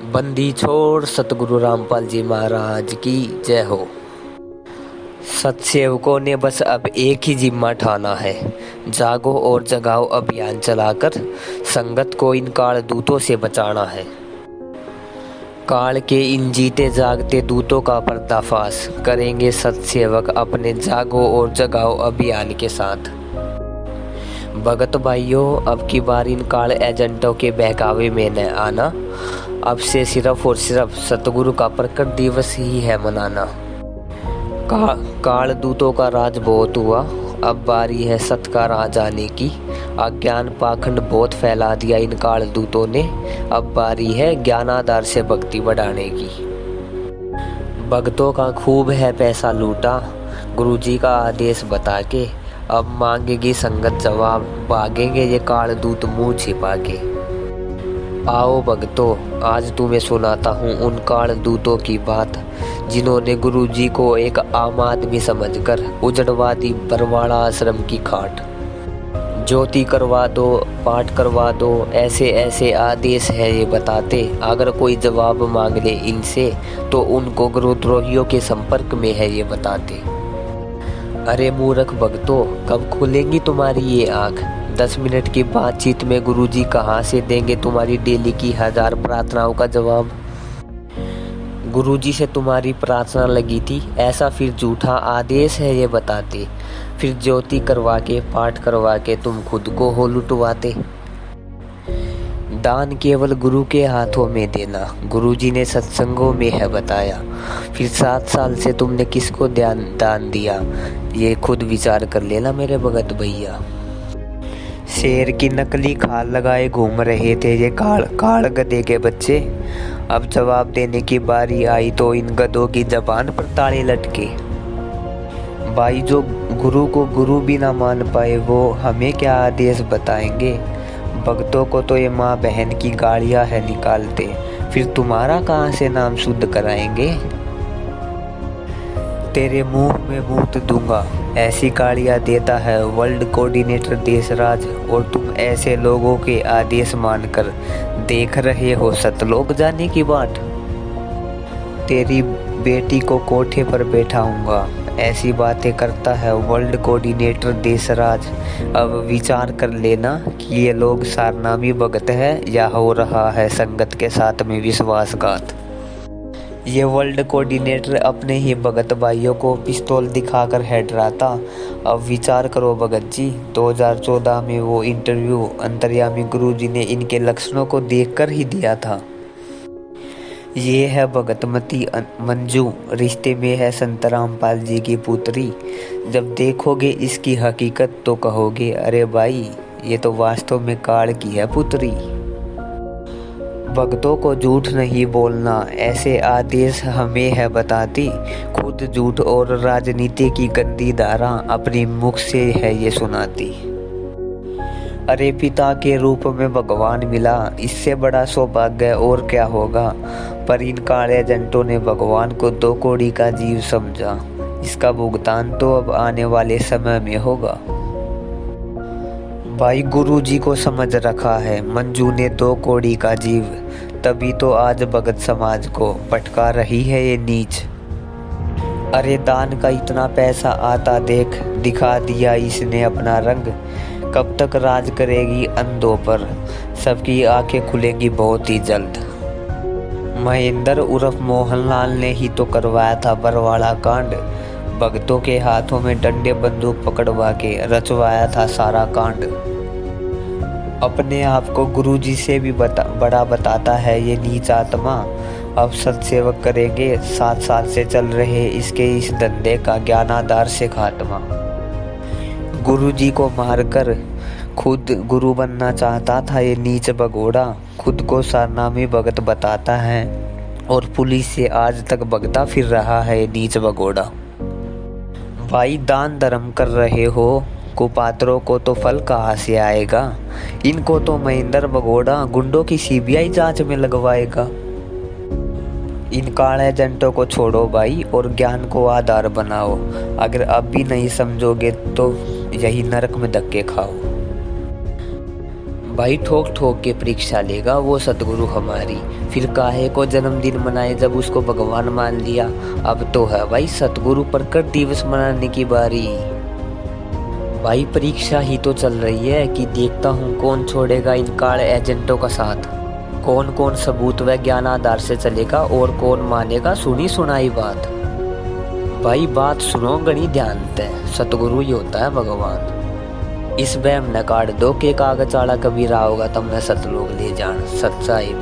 बंदी छोड़ सतगुरु रामपाल जी महाराज की जय हो। सतसेवकों ने बस अब एक ही जिम्मा ठाना है, जागो और जगाओ अभियान चलाकर संगत को इन काल दूतों से बचाना है। काल के इन जीते जागते दूतों का पर्दाफाश करेंगे सतसेवक अपने जागो और जगाओ अभियान के साथ। भगत भाइयों, अब की बार इन काल एजेंटों के बहकावे में न आना। अब से सिर्फ और सिर्फ सतगुरु का प्रकट दिवस ही है मनाना। काल दूतों का राज बहुत हुआ, अब बारी है सत का राज आने की। अज्ञान पाखंड बहुत फैला दिया इन काल दूतों ने, अब बारी है ज्ञानाधार से भक्ति बढ़ाने की। भक्तों का खूब है पैसा लूटा, गुरुजी का आदेश बता के। अब मांगेगी संगत जवाब, भागेंगे ये काल दूत मुंह छिपा के। आओ भक्तों, आज तुम्हें सुनाता हूँ उन काल दूतों की बात, जिन्होंने गुरुजी को एक आम आदमी समझकर उजड़वा दी बरवाड़ा आश्रम की खाट। ज्योति करवा दो, पाठ करवा दो, ऐसे ऐसे आदेश है ये बताते। अगर कोई जवाब मांग ले इनसे तो उनको गुरुद्रोहियों के संपर्क में है ये बताते। अरे मूर्ख भक्तों, कब खुलेंगी तुम्हारी ये आँख? 10 मिनट की बातचीत में गुरुजी कहाँ से देंगे तुम्हारी डेली की 1000 प्रार्थनाओं का जवाब? गुरुजी से तुम्हारी प्रार्थना लगी थी, ऐसा फिर झूठा आदेश है ये बताते। फिर ज्योति करवा के, पाठ करवा के तुम खुद को हो लुटवाते। दान केवल गुरु के हाथों में देना, गुरुजी ने सत्संगों में है बताया। फिर 7 साल से तुमने किसको दान दिया, ये खुद विचार कर लेना मेरे भगत भैया। शेर की नकली खाल लगाए घूम रहे थे ये काल गधे के बच्चे। अब जवाब देने की बारी आई तो इन गधों की जबान पर ताले लटके। भाई, जो गुरु को गुरु भी ना मान पाए वो हमें क्या आदेश बताएंगे? भक्तों को तो ये माँ बहन की गालियाँ है निकालते, फिर तुम्हारा कहाँ से नाम शुद्ध कराएंगे? तेरे मुंह में मूत दूंगा, ऐसी गालियाँ देता है वर्ल्ड कोऑर्डिनेटर देशराज, और तुम ऐसे लोगों के आदेश मानकर देख रहे हो सतलोक जाने की बाट। तेरी बेटी को कोठे पर बैठाऊंगा, ऐसी बातें करता है वर्ल्ड कोऑर्डिनेटर देशराज। अब विचार कर लेना कि ये लोग सारनामी भगत है या हो रहा है संगत के साथ में विश्वासघात। ये वर्ल्ड कोऑर्डिनेटर अपने ही भगत भाइयों को पिस्तौल दिखाकर है डराता। अब विचार करो भगत जी, 2014 में वो इंटरव्यू अंतर्यामी गुरुजी ने इनके लक्षणों को देखकर ही दिया था। ये है भगतमती मंजू, रिश्ते में है संत रामपाल जी की पुत्री। जब देखोगे इसकी हकीकत तो कहोगे, अरे भाई ये तो वास्तव में काल की है पुत्री। भक्तों को झूठ नहीं बोलना, ऐसे आदेश हमें है बताती। खुद झूठ और राजनीति की गंदी धारा अपनी मुख से है ये सुनाती। अरे पिता के रूप में भगवान मिला, इससे बड़ा सौभाग्य और क्या होगा? पर इन काले एजेंटों ने भगवान को 2 कौड़ी का जीव समझा। इसका भुगतान तो अब आने वाले समय में होगा। भाई, गुरुजी को समझ रखा है मंजू ने 2 कौड़ी का जीव, तभी तो आज भगत समाज को पटका रही है ये नीच। अरे दान का इतना पैसा आता देख, दिखा दिया इसने अपना रंग। कब तक राज करेगी अंधों पर, सबकी आंखें खुलेंगी बहुत ही जल्द। महेंद्र उर्फ मोहनलाल ने ही तो करवाया था बरवाड़ा कांड। भक्तों के हाथों में डंडे बंदूक पकड़वा के रचवाया था सारा कांड। अपने आप को गुरुजी से भी बड़ा बताता है ये नीच आत्मा। अब सत्सेवक करेंगे 7 साल से चल रहे इसके इस धंधे का ज्ञानाधार से खात्मा। गुरुजी को मारकर खुद गुरु बनना चाहता था ये नीच भगोड़ा। खुद को सारनामी भगत बताता है और पुलिस से आज तक भगता फिर रहा है ये नीच भगोड़ा। भाई, दान धर्म कर रहे हो, कुपात्रों को तो फल कहाँ से आएगा? इनको तो महेंद्र भगोड़ा गुंडों की सीबीआई जांच में लगवाएगा। इन काल एजेंटों को छोड़ो भाई और ज्ञान को आधार बनाओ। अगर अब भी नहीं समझोगे तो यही नरक में धक्के खाओ। भाई ठोक ठोक के परीक्षा लेगा वो सतगुरु हमारी, फिर काहे को जन्मदिन मनाए जब उसको भगवान मान लिया। अब तो है भाई सतगुरु प्रकट दिवस मनाने की बारी। भाई परीक्षा ही तो चल रही है कि देखता हूँ कौन छोड़ेगा इन काल एजेंटों का साथ, कौन कौन सबूत व ज्ञान आधार से चलेगा और कौन मानेगा सुनी सुनाई बात। भाई बात सुनो गणी ध्यान से, सतगुरु ही होता है भगवान। इस वहम न काट दो के कागज आड़ा कभी राहोगा तमने सतलोक ले जान, सच्चाई।